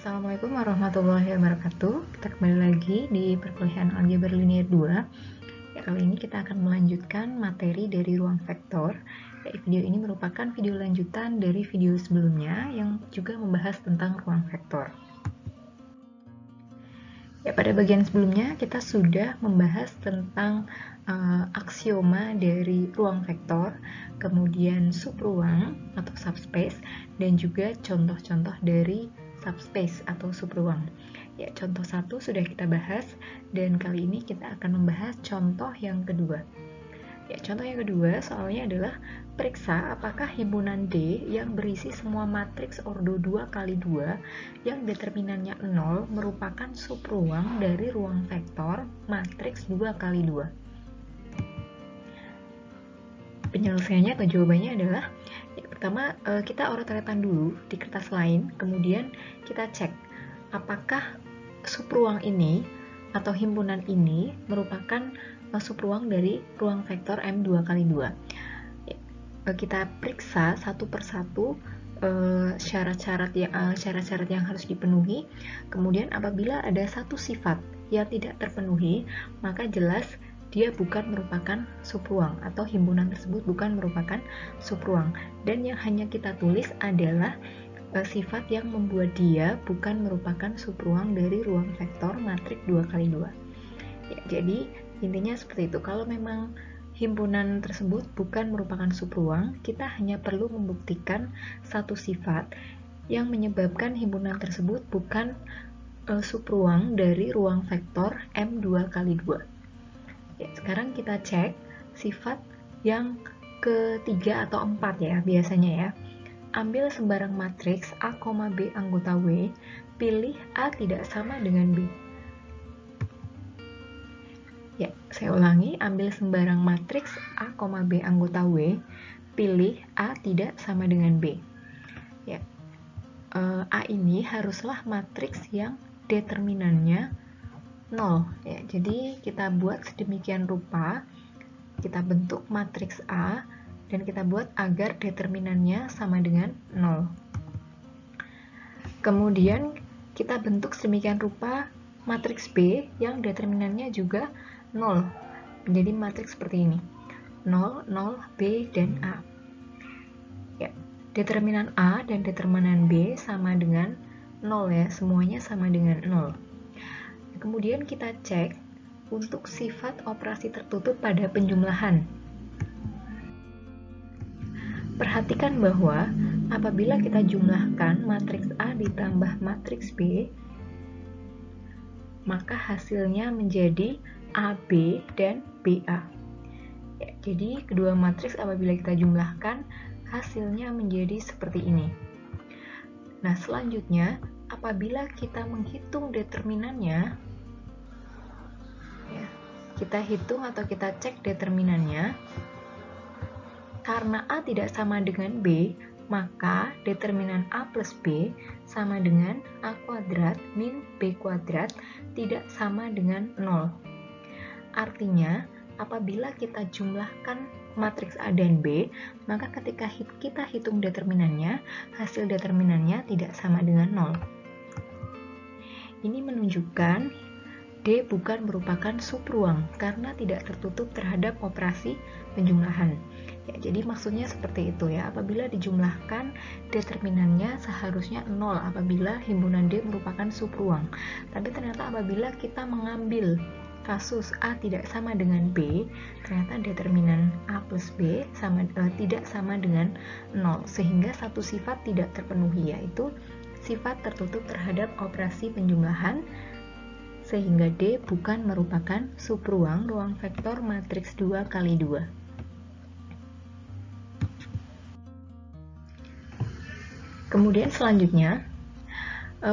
Assalamualaikum warahmatullahi wabarakatuh. Kita kembali lagi di perkuliahan aljabar linear 2. Ya, kali ini kita akan melanjutkan materi dari ruang vektor. Ya, video ini merupakan video lanjutan dari video sebelumnya yang juga membahas tentang ruang vektor. Ya, pada bagian sebelumnya kita sudah membahas tentang aksioma dari ruang vektor, kemudian subruang atau subspace, dan juga contoh-contoh dari subspace atau subruang. Ya, contoh 1 sudah kita bahas, dan kali ini kita akan membahas contoh yang kedua. Ya, contoh yang kedua soalnya adalah periksa apakah himpunan D yang berisi semua matriks ordo 2 kali 2 yang determinannya 0 merupakan subruang dari ruang vektor matriks 2 kali 2. Penyelesaiannya atau jawabannya adalah ya, pertama kita oret-oretan dulu di kertas lain, kemudian kita cek apakah subruang ini atau himpunan ini merupakan subruang dari ruang vektor M2 kali 2. Ya, kita periksa satu persatu syarat-syarat yang harus dipenuhi. Kemudian apabila ada satu sifat yang tidak terpenuhi, maka jelas dia bukan merupakan subruang atau himpunan tersebut bukan merupakan subruang. Dan yang hanya kita tulis adalah sifat yang membuat dia bukan merupakan subruang dari ruang vektor matriks 2 kali 2. Ya, jadi intinya seperti itu. Kalau memang himpunan tersebut bukan merupakan subruang, kita hanya perlu membuktikan satu sifat yang menyebabkan himpunan tersebut bukan subruang dari ruang vektor M2 kali 2. Ya, sekarang kita cek sifat yang ketiga atau 4 ya biasanya ya. Ambil sembarang matriks A, B anggota W, pilih A tidak sama dengan B. Ya, saya ulangi, ambil sembarang matriks A, B anggota W, pilih A tidak sama dengan B. Ya, A ini haruslah matriks yang determinannya 0. Ya, jadi kita buat sedemikian rupa, kita bentuk matriks A, dan kita buat agar determinannya sama dengan 0. Kemudian kita bentuk sedemikian rupa matriks B yang determinannya juga 0. Menjadi matriks seperti ini. 0, 0, B, dan A. Ya, determinan A dan determinan B sama dengan 0 ya, semuanya sama dengan 0. Kemudian kita cek untuk sifat operasi tertutup pada penjumlahan. Perhatikan bahwa apabila kita jumlahkan matriks A ditambah matriks B, maka hasilnya menjadi AB dan BA. Ya, jadi kedua matriks apabila kita jumlahkan, hasilnya menjadi seperti ini. Nah, selanjutnya apabila kita menghitung determinannya, ya, kita hitung atau kita cek determinannya, karena A tidak sama dengan B, maka determinan A plus B sama dengan A kuadrat min B kuadrat tidak sama dengan 0. Artinya, apabila kita jumlahkan matriks A dan B, maka ketika kita hitung determinannya, hasil determinannya tidak sama dengan 0. Ini menunjukkan D bukan merupakan subruang karena tidak tertutup terhadap operasi penjumlahan. Ya, jadi maksudnya seperti itu ya. Apabila dijumlahkan, determinannya seharusnya 0 apabila himpunan D merupakan subruang. Tapi ternyata apabila kita mengambil kasus A tidak sama dengan B, ternyata determinan A plus B tidak sama dengan 0, sehingga satu sifat tidak terpenuhi, yaitu sifat tertutup terhadap operasi penjumlahan, sehingga D bukan merupakan subruang ruang vektor matriks 2 kali 2. Kemudian selanjutnya,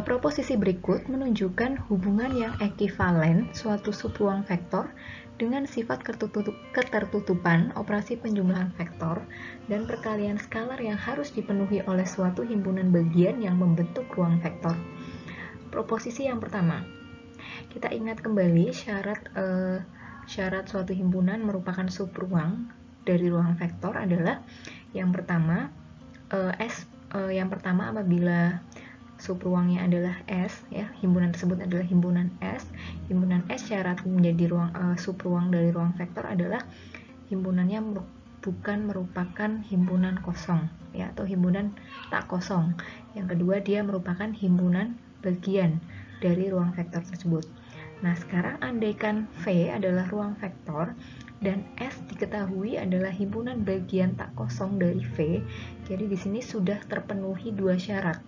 proposisi berikut menunjukkan hubungan yang ekivalen suatu subruang vektor dengan sifat ketertutupan operasi penjumlahan vektor dan perkalian skalar yang harus dipenuhi oleh suatu himpunan bagian yang membentuk ruang vektor. Proposisi yang pertama, kita ingat kembali syarat suatu himpunan merupakan subruang dari ruang vektor adalah yang pertama apabila subruangnya adalah S, ya, himpunan tersebut adalah himpunan S. Himpunan S syarat menjadi subruang dari ruang vektor adalah himpunannya bukan merupakan himpunan kosong, ya, atau himpunan tak kosong. Yang kedua, dia merupakan himpunan bagian dari ruang vektor tersebut. Nah, sekarang andaikan V adalah ruang vektor dan S diketahui adalah himpunan bagian tak kosong dari V, jadi di sini sudah terpenuhi dua syarat.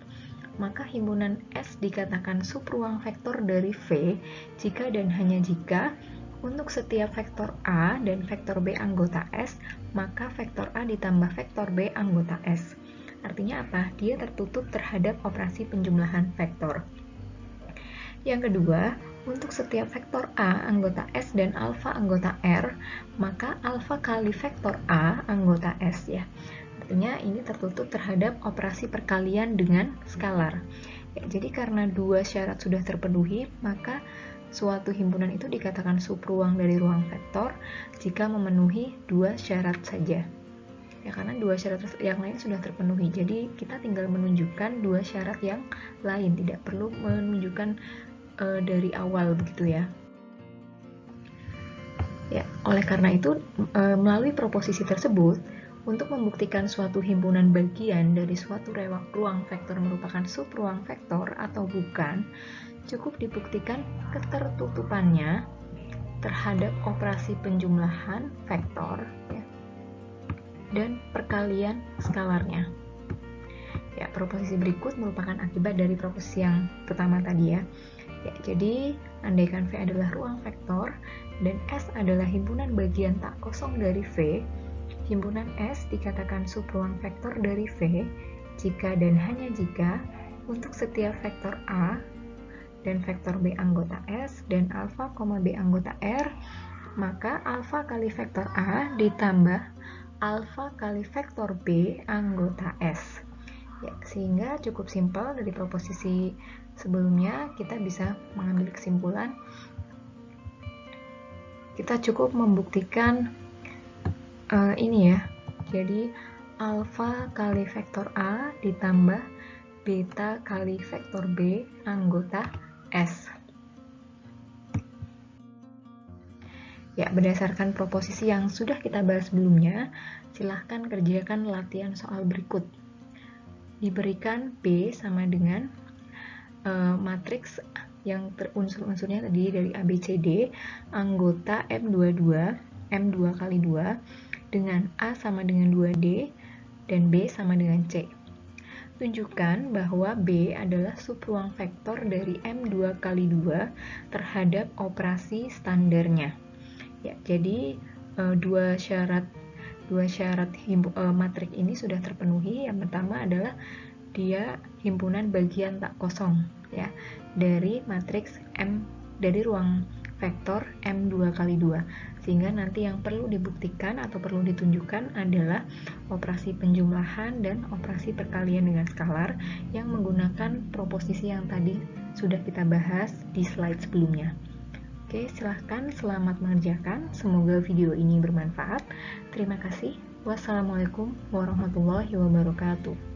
Maka himpunan S dikatakan subruang vektor dari V jika dan hanya jika untuk setiap vektor A dan vektor B anggota S, maka vektor A ditambah vektor B anggota S. Artinya apa? Dia tertutup terhadap operasi penjumlahan vektor. Yang kedua, untuk setiap vektor A anggota S dan alfa anggota R, maka alfa kali vektor A anggota S, ya. Artinya ini tertutup terhadap operasi perkalian dengan skalar. Ya, jadi karena dua syarat sudah terpenuhi, maka suatu himpunan itu dikatakan subruang dari ruang vektor jika memenuhi dua syarat saja. Ya, karena dua syarat yang lain sudah terpenuhi, jadi kita tinggal menunjukkan dua syarat yang lain, tidak perlu menunjukkan dari awal, begitu ya. Ya, oleh karena itu, melalui proposisi tersebut, untuk membuktikan suatu himpunan bagian dari suatu ruang vektor merupakan subruang vektor atau bukan, cukup dibuktikan ketertutupannya terhadap operasi penjumlahan vektor, ya, dan perkalian skalarnya. Ya, proposisi berikut merupakan akibat dari proposisi yang pertama tadi, ya. Ya, jadi andaikan V adalah ruang vektor dan S adalah himpunan bagian tak kosong dari V, himpunan S dikatakan subruang vektor dari V jika dan hanya jika untuk setiap vektor A dan vektor B anggota S dan alfa, B anggota R, maka alfa kali vektor A ditambah alfa kali vektor B anggota S. Ya, sehingga cukup simpel dari proposisi sebelumnya kita bisa mengambil kesimpulan. Kita cukup membuktikan ini, ya. Jadi alfa kali vektor A ditambah beta kali vektor B anggota S. Ya, berdasarkan proposisi yang sudah kita bahas sebelumnya, silahkan kerjakan latihan soal berikut. Diberikan B sama dengan matriks yang unsur-unsurnya tadi dari A, B, C, D, anggota M22, M2 kali 2, dengan A sama dengan 2D, dan B sama dengan C. Tunjukkan bahwa B adalah subruang vektor dari M2 kali 2 terhadap operasi standarnya. Ya, jadi dua syarat matrik ini sudah terpenuhi. Yang pertama adalah dia himpunan bagian tak kosong, ya, dari matriks M, dari ruang vektor M2 kali 2. Sehingga nanti yang perlu dibuktikan atau perlu ditunjukkan adalah operasi penjumlahan dan operasi perkalian dengan skalar yang menggunakan proposisi yang tadi sudah kita bahas di slide sebelumnya. Oke, silahkan, selamat mengerjakan. Semoga video ini bermanfaat. Terima kasih. Wassalamualaikum warahmatullahi wabarakatuh.